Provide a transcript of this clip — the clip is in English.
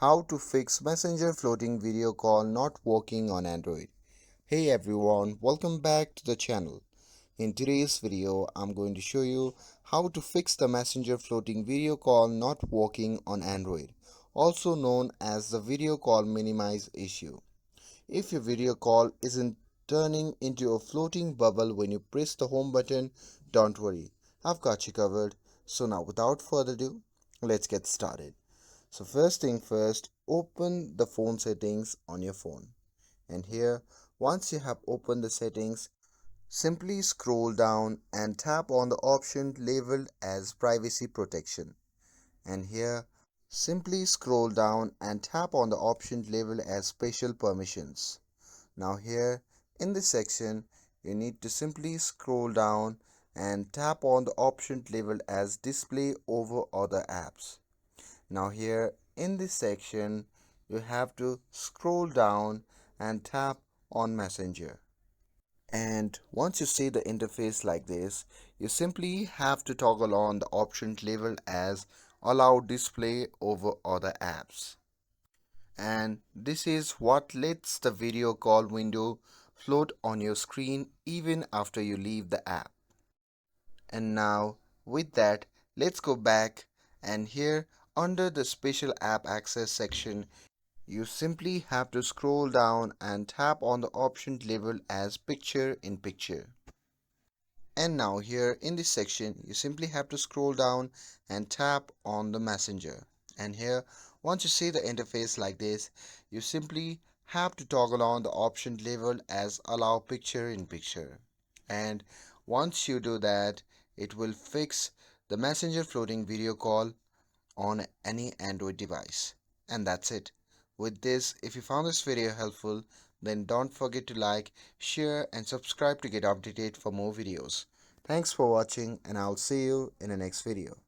How to fix Messenger floating video call not working on Android. Hey everyone, welcome back to the channel. In today's video, I'm going to show you how to fix the Messenger floating video call not working on Android, also known as the video call minimize issue. If your video call isn't turning into a floating bubble when you press the home button, don't worry, I've got you covered. So now without further ado, let's get started. So first thing first, open the phone settings on your phone. And here, once you have opened the settings, simply scroll down and tap on the option labeled as privacy protection. And here, simply scroll down and tap on the option labeled as special permissions. Now here, in this section, you need to simply scroll down and tap on the option labeled as display over other apps. Now here in this section, you have to scroll down and tap on Messenger. And once you see the interface like this, you simply have to toggle on the option labeled as allow display over other apps. And this is what lets the video call window float on your screen even after you leave the app. And now with that, let's go back, and here under the special app access section, you simply have to scroll down and tap on the option labeled as picture in picture. And now here in this section, you simply have to scroll down and tap on the messenger. And here, once you see the interface like this, you simply have to toggle on the option labeled as allow picture in picture. And once you do that, it will fix the messenger floating video call on any Android device. And that's it. With this, if you found this video helpful, then don't forget to like, share, and subscribe to get updated for more videos. Thanks for watching, and I'll see you in the next video.